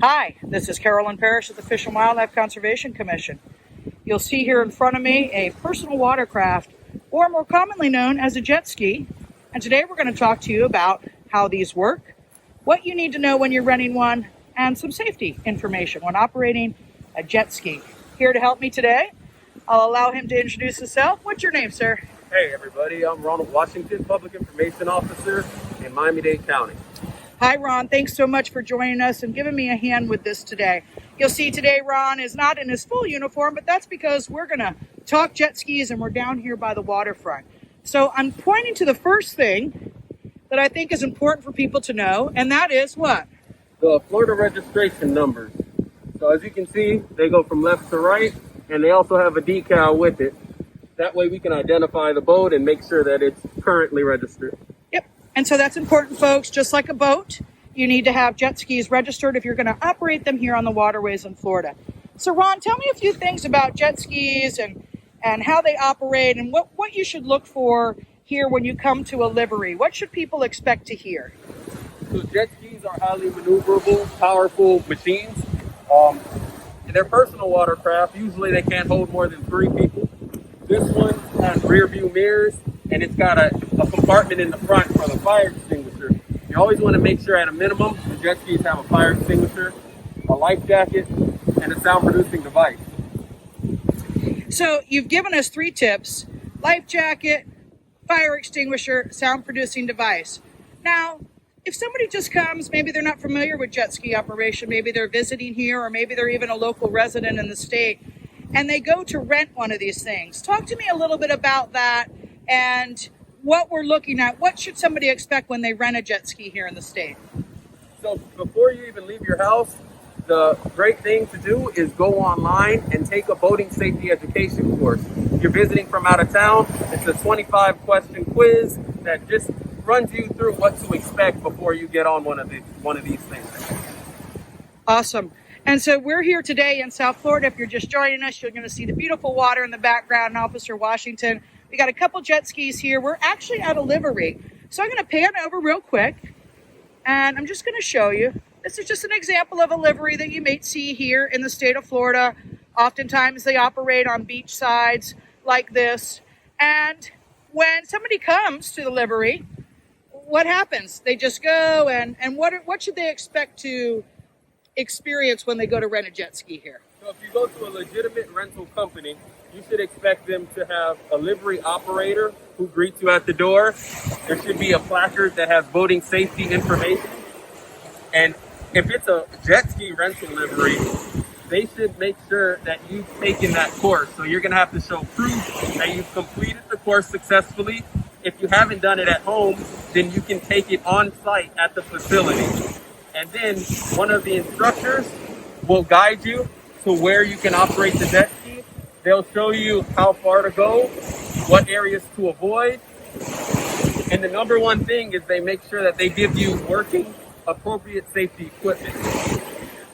Hi, this is Carolyn Parrish at the Fish and Wildlife Conservation Commission. You'll see here in front of me a personal watercraft, or more commonly known as a jet ski. And today we're going to talk to you about how these work, what you need to know when you're renting one, and some safety information when operating a jet ski. Here to help me today, I'll allow him to introduce himself. What's your name, sir? Hey everybody, I'm Ronald Washington, Public Information Officer in Miami-Dade County. Hi, Ron. Thanks so much for joining us and giving me a hand with this today. You'll see today Ron is not in his full uniform, but that's because we're going to talk jet skis and we're down here by the waterfront. So I'm pointing to the first thing that I think is important for people to know, and that is what? The Florida registration numbers. So as you can see, they go from left to right, and they also have a decal with it. That way we can identify the boat and make sure that it's currently registered. Yep. And so that's important, folks. Just like a boat, you need to have jet skis registered if you're going to operate them here on the waterways in Florida. So, Ron, tell me a few things about jet skis and how they operate and what you should look for here when you come to a livery. What should people expect to hear? So jet skis are highly maneuverable, powerful machines. They're personal watercraft. Usually they can't hold more than 3 people. This one has rear view mirrors, and it's got a compartment in the front for the fire extinguisher. You always want to make sure at a minimum the jet skis have a fire extinguisher, a life jacket, and a sound producing device. So you've given us 3 tips: life jacket, fire extinguisher, sound producing device. Now, if somebody just comes, maybe they're not familiar with jet ski operation, maybe they're visiting here, or maybe they're even a local resident in the state, and they go to rent one of these things. Talk to me a little bit about that and what we're looking at. What should somebody expect when they rent a jet ski here in the state? So before you even leave your house, the great thing to do is go online and take a boating safety education course. You're visiting from out of town, it's a 25-question quiz that just runs you through what to expect before you get on one of these things. Awesome. And so we're here today in South Florida. If you're just joining us, you're going to see the beautiful water in the background, Officer Washington. We got a couple jet skis here. We're actually at a livery. So I'm going to pan over real quick, and I'm just going to show you. This is just an example of a livery that you may see here in the state of Florida. Oftentimes they operate on beach sides like this. And when somebody comes to the livery, what happens? They just go, and what should they expect to experience when they go to rent a jet ski here? So if you go to a legitimate rental company, you should expect them to have a livery operator who greets you at the door. There should be a placard that has boating safety information. And if it's a jet ski rental livery, they should make sure that you've taken that course. So you're going to have to show proof that you've completed the course successfully. If you haven't done it at home, then you can take it on site at the facility. And then one of the instructors will guide you to where you can operate the jet ski. They'll show you how far to go, what areas to avoid. And the number one thing is they make sure that they give you working, appropriate safety equipment.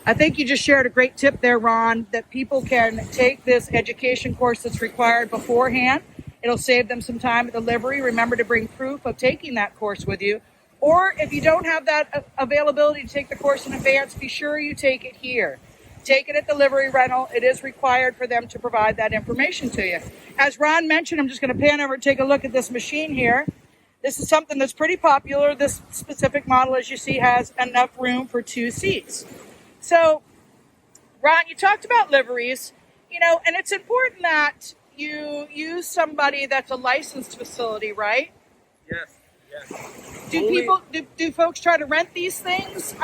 I think you just shared a great tip there, Ron, that people can take this education course that's required beforehand. It'll save them some time at the livery. Remember to bring proof of taking that course with you. Or if you don't have that availability to take the course in advance, be sure you take it here. Take it at the livery rental. It is required for them to provide that information to you. As Ron mentioned, I'm just going to pan over and take a look at this machine here. This is something that's pretty popular. This specific model, as you see, has enough room for 2 seats. So, Ron, you talked about liveries, and it's important that you use somebody that's a licensed facility, right? Yes. Do folks try to rent these things?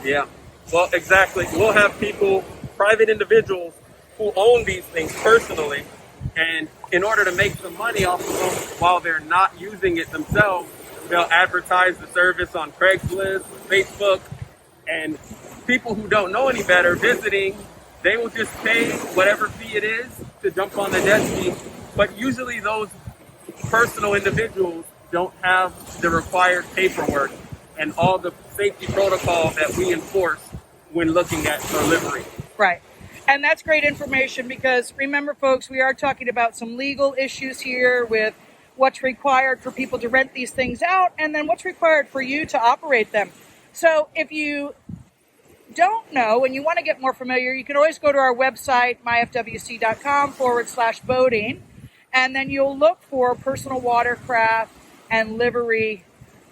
Yeah, well, exactly. We'll have people, private individuals, who own these things personally, and in order to make some money off of them while they're not using it themselves, they'll advertise the service on Craigslist, Facebook, and people who don't know any better visiting, they will just pay whatever fee it is to jump on the jet ski. But usually those personal individuals don't have the required paperwork and all the safety protocol that we enforce when looking at delivery. Right. And that's great information because remember, folks, we are talking about some legal issues here with what's required for people to rent these things out, and then what's required for you to operate them. So if you don't know and you want to get more familiar, you can always go to our website, myfwc.com/boating, and then you'll look for personal watercraft and livery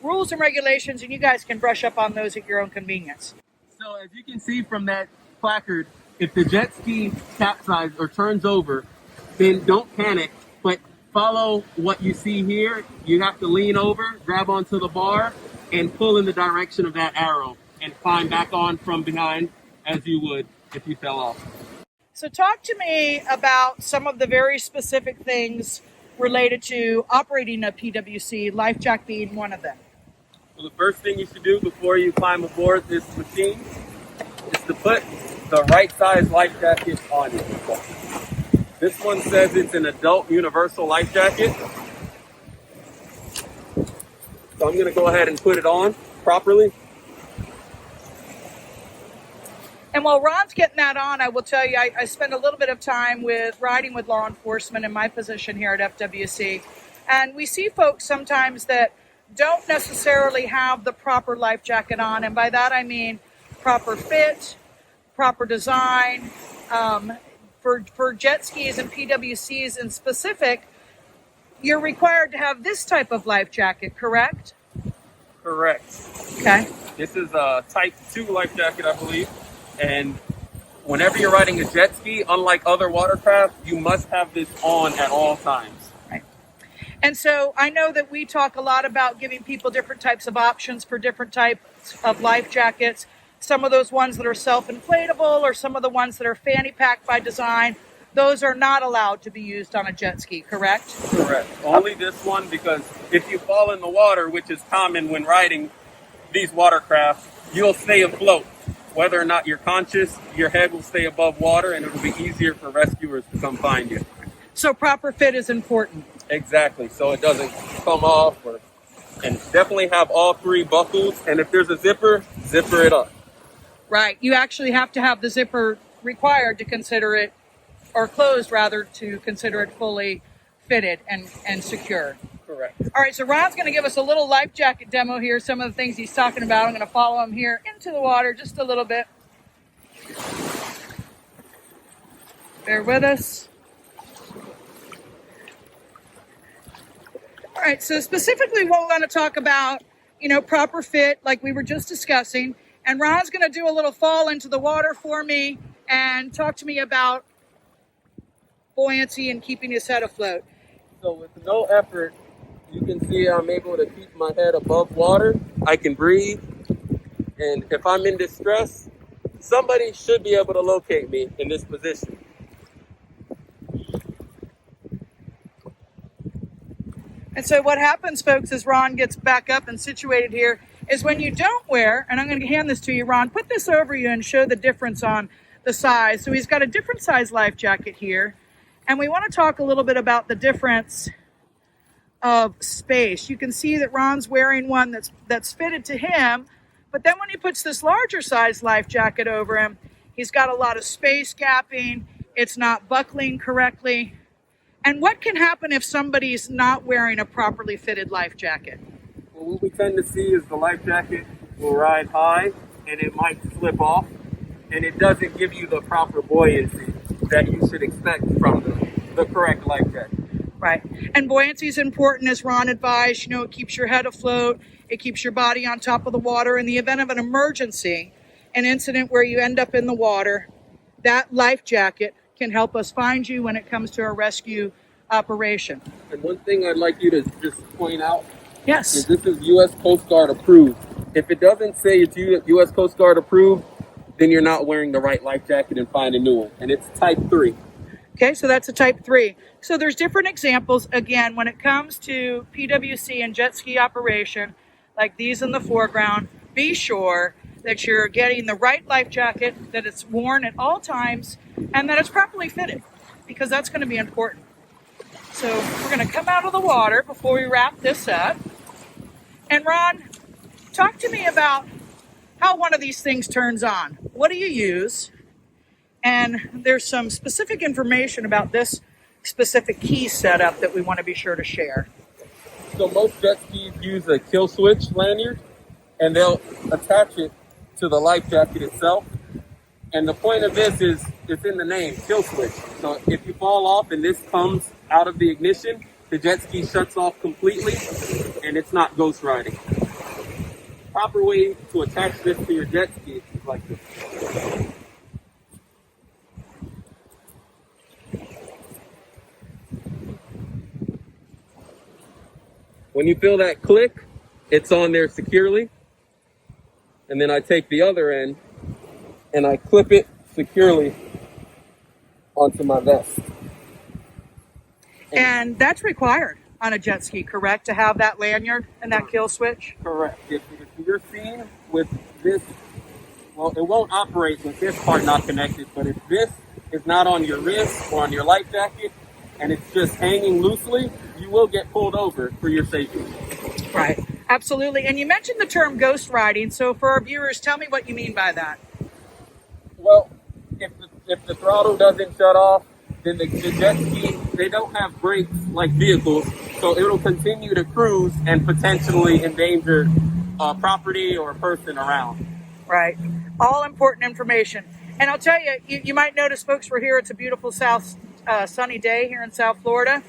rules and regulations, and you guys can brush up on those at your own convenience. So as you can see from that placard, if the jet ski capsizes or turns over, then don't panic, but follow what you see here. You have to lean over, grab onto the bar, and pull in the direction of that arrow and climb back on from behind as you would if you fell off. So talk to me about some of the very specific things related to operating a PWC, life jack being one of them. Well, the first thing you should do before you climb aboard this machine is to put the right size life jacket on you. This one says it's an adult universal life jacket. So I'm going to go ahead and put it on properly. And while Ron's getting that on, I will tell you, I spend a little bit of time riding with law enforcement in my position here at FWC. And we see folks sometimes that don't necessarily have the proper life jacket on. And by that, I mean proper fit, proper design. For jet skis and PWCs in specific, you're required to have this type of life jacket, correct? Correct. Okay. This is a type 2 life jacket, I believe. And whenever you're riding a jet ski, unlike other watercraft, you must have this on at all times. Right. And so I know that we talk a lot about giving people different types of options for different types of life jackets. Some of those ones that are self-inflatable or some of the ones that are fanny pack by design, those are not allowed to be used on a jet ski, correct? Correct. Only this one, because if you fall in the water, which is common when riding these watercraft, you'll stay afloat. Whether or not you're conscious, your head will stay above water and it will be easier for rescuers to come find you. So proper fit is important. Exactly. So it doesn't come off. And definitely have all 3 buckles. And if there's a zipper, zipper it up. Right. You actually have to have the zipper required to consider it, or closed rather, to consider it fully fitted and secure. Correct. All right, so Ron's going to give us a little life jacket demo here, some of the things he's talking about. I'm going to follow him here into the water just a little bit. Bear with us. All right, so specifically what we want to talk about, proper fit, like we were just discussing. And Ron's going to do a little fall into the water for me and talk to me about buoyancy and keeping his head afloat. So with no effort, you can see I'm able to keep my head above water. I can breathe. And if I'm in distress, somebody should be able to locate me in this position. And so what happens, folks, as Ron gets back up and situated here, is when you don't wear, and I'm going to hand this to you, Ron, put this over you and show the difference on the size. So he's got a different size life jacket here. And we want to talk a little bit about the difference of space. You can see that Ron's wearing one that's fitted to him, but then when he puts this larger size life jacket over him, he's got a lot of space gapping. It's not buckling correctly. And what can happen if somebody's not wearing a properly fitted life jacket? Well, what we tend to see is the life jacket will ride high and it might slip off, and it doesn't give you the proper buoyancy that you should expect from the correct life jacket. Right. And buoyancy is important, as Ron advised. It keeps your head afloat. It keeps your body on top of the water. In the event of an emergency, an incident where you end up in the water, that life jacket can help us find you when it comes to a rescue operation. And one thing I'd like you to just point out Yes. is this is U.S. Coast Guard approved. If it doesn't say it's U.S. Coast Guard approved, then you're not wearing the right life jacket and find a new one. And it's type 3. Okay, so that's a type 3. So there's different examples. Again, when it comes to PWC and jet ski operation, like these in the foreground, be sure that you're getting the right life jacket, that it's worn at all times, and that it's properly fitted, because that's going to be important. So we're going to come out of the water before we wrap this up. And Ron, talk to me about how one of these things turns on. What do you use? And there's some specific information about this specific key setup that we want to be sure to share. So most jet skis use a kill switch lanyard, and they'll attach it to the life jacket itself. And the point of this is, it's in the name, kill switch. So if you fall off and this comes out of the ignition, the jet ski shuts off completely, and it's not ghost riding. Proper way to attach this to your jet ski is like this. When you feel that click, it's on there securely. And then I take the other end and I clip it securely onto my vest. And that's required on a jet ski, correct? To have that lanyard and that kill switch? Correct. If you're seen with this, well, it won't operate with this part not connected, but if this is not on your wrist or on your life jacket and it's just hanging loosely, you will get pulled over for your safety. Right. Absolutely. And you mentioned the term ghost riding. So for our viewers, tell me what you mean by that. Well, if the throttle doesn't shut off, then the jet ski, they don't have brakes like vehicles, so it'll continue to cruise and potentially endanger property or a person around. Right. All important information. And I'll tell you, you might notice, folks, we're here. It's a beautiful sunny day here in South Florida.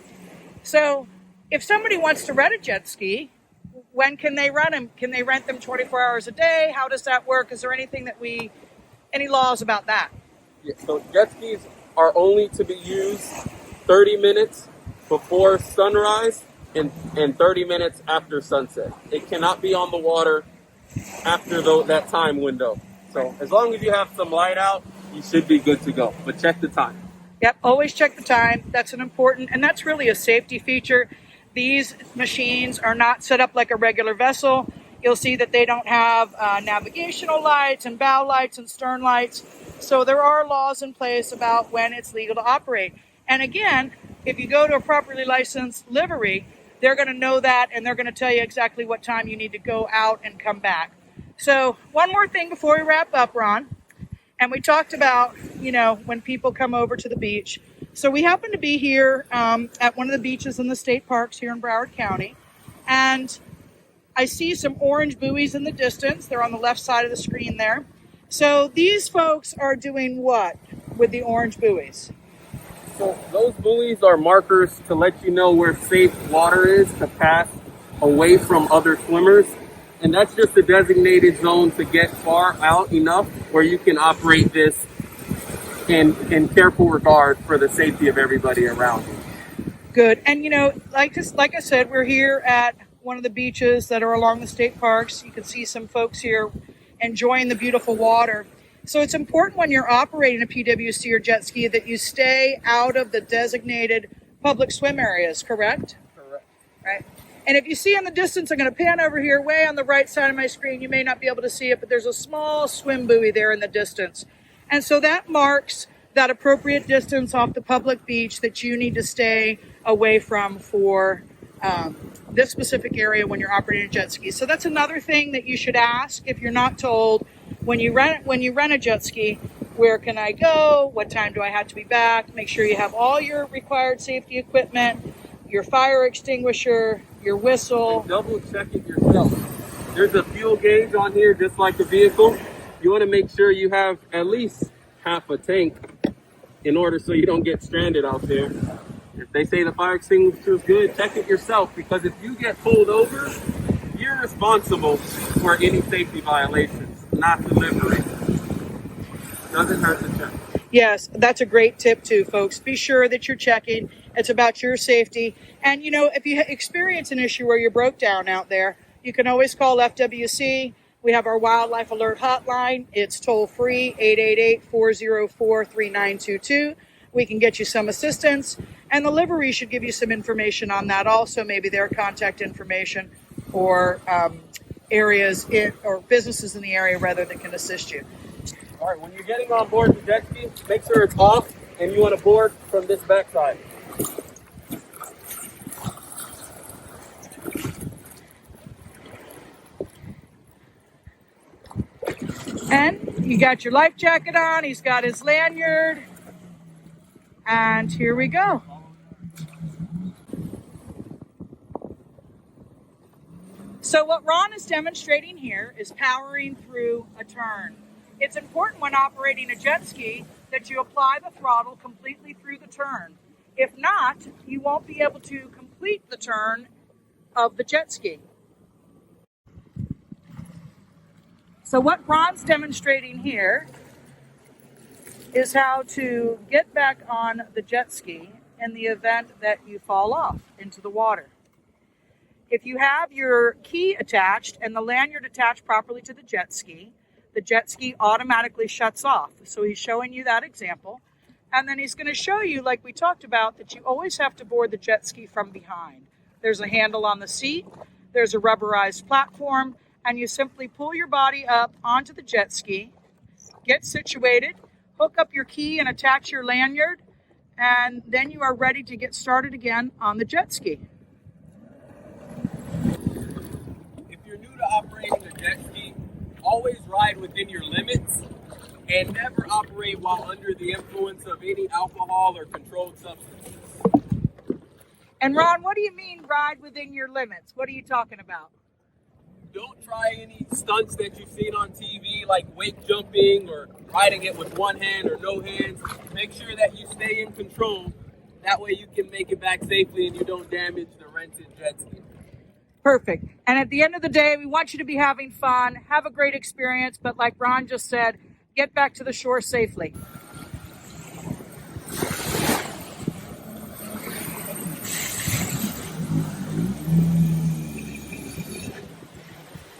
So if somebody wants to rent a jet ski, when can they rent them? Can they rent them 24 hours a day? How does that work? Is there anything that any laws about that? Yeah, so jet skis are only to be used 30 minutes before sunrise and 30 minutes after sunset. It cannot be on the water after that time window. So as long as you have some light out, you should be good to go. But check the time. Yep, always check the time. That's an important, and that's really a safety feature. These machines are not set up like a regular vessel. You'll see that they don't have navigational lights and bow lights and stern lights. So there are laws in place about when it's legal to operate. And again, if you go to a properly licensed livery, they're going to know that, and they're going to tell you exactly what time you need to go out and come back. So one more thing before we wrap up, Ron. And we talked about, when people come over to the beach. So we happen to be here at one of the beaches in the state parks here in Broward County. And I see some orange buoys in the distance. They're on the left side of the screen there. So these folks are doing what with the orange buoys? So those buoys are markers to let you know where safe water is to pass away from other swimmers. And that's just a designated zone to get far out enough where you can operate this in careful regard for the safety of everybody around you. Good. And like I said, we're here at one of the beaches that are along the state parks. You can see some folks here enjoying the beautiful water. So it's important when you're operating a PWC or jet ski that you stay out of the designated public swim areas, correct? Correct. Right. And if you see in the distance, I'm going to pan over here way on the right side of my screen. You may not be able to see it, but there's a small swim buoy there in the distance. And so that marks that appropriate distance off the public beach that you need to stay away from for this specific area when you're operating a jet ski. So that's another thing that you should ask if you're not told when you rent a jet ski. Where can I go? What time do I have to be back? Make sure you have all your required safety equipment, your fire extinguisher, your whistle. And double check it yourself. There's a fuel gauge on here just like a vehicle. You want to make sure you have at least half a tank in order so you don't get stranded out there. If they say the fire extinguisher is good, check it yourself, because if you get pulled over, you're responsible for any safety violations, not the livery. Doesn't hurt to check. Yes, that's a great tip too, folks. Be sure that you're checking. It's about your safety. And if you experience an issue where you're broke down out there, you can always call FWC. We have our Wildlife Alert Hotline. It's toll free, 888-404-3922. We can get you some assistance. And the livery should give you some information on that also, maybe their contact information or areas or businesses in the area rather that can assist you. All right, when you're getting on board the jet ski, make sure it's off and you want to board from this backside. And you got your life jacket on. He's got his lanyard. And here we go. So what Ron is demonstrating here is powering through a turn. It's important when operating a jet ski that you apply the throttle completely through the turn. If not, you won't be able to complete the turn of the jet ski. So what Ron's demonstrating here is how to get back on the jet ski in the event that you fall off into the water. If you have your key attached and the lanyard attached properly to the jet ski automatically shuts off. So he's showing you that example. And then he's going to show you, like we talked about, that you always have to board the jet ski from behind. There's a handle on the seat, there's a rubberized platform, and you simply pull your body up onto the jet ski, get situated, hook up your key and attach your lanyard, and then you are ready to get started again on the jet ski. If you're new to operating a jet ski, always ride within your limits and never operate while under the influence of any alcohol or controlled substances. And Ron, what do you mean ride within your limits? What are you talking about? Don't try any stunts that you've seen on TV, like wake jumping or riding it with one hand or no hands. Make sure that you stay in control. That way you can make it back safely and you don't damage the rented jet ski. Perfect. And at the end of the day, we want you to be having fun, have a great experience, but like Ron just said, get back to the shore safely.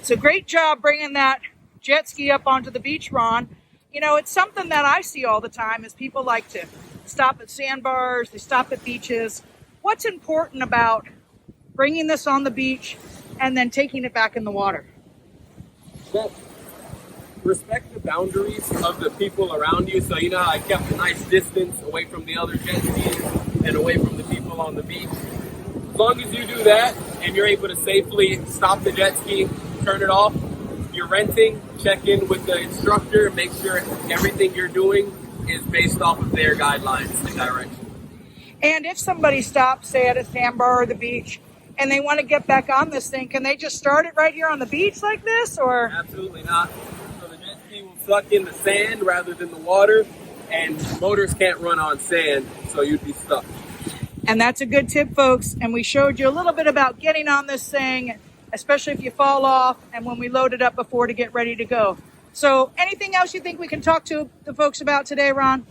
So great job bringing that jet ski up onto the beach, Ron. You know, it's something that I see all the time is people like to stop at sandbars, they stop at beaches. What's important about bringing this on the beach and then taking it back in the water? Well, respect the boundaries of the people around you. So you know how I kept a nice distance away from the other jet skis and away from the people on the beach. As long as you do that and you're able to safely stop the jet ski, turn it off, you're renting, check in with the instructor, make sure everything you're doing is based off of their guidelines and direction. And if somebody stops, say at a sandbar or the beach, and they want to get back on this thing, can they just start it right here on the beach like this, or? Absolutely not. So the jet ski will suck in the sand rather than the water, and motors can't run on sand, so you'd be stuck. And that's a good tip, folks. And we showed you a little bit about getting on this thing, especially if you fall off, and when we load it up before to get ready to go. So anything else you think we can talk to the folks about today, Ron?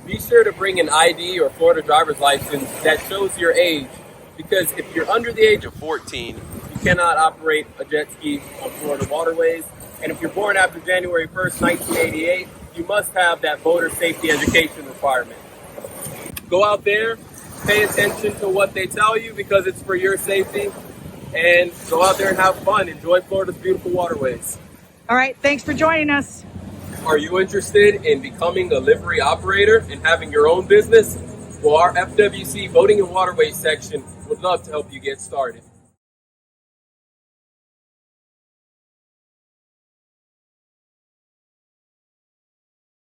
Be sure to bring an ID or Florida driver's license that shows your age, because if you're under the age of 14, you cannot operate a jet ski on Florida waterways. And if you're born after January 1st, 1988, you must have that boater safety education requirement. Go out there, pay attention to what they tell you because it's for your safety, and go out there and have fun. Enjoy Florida's beautiful waterways. All right, thanks for joining us. Are you interested in becoming a livery operator and having your own business? Well, our FWC Boating and Waterways section would love to help you get started.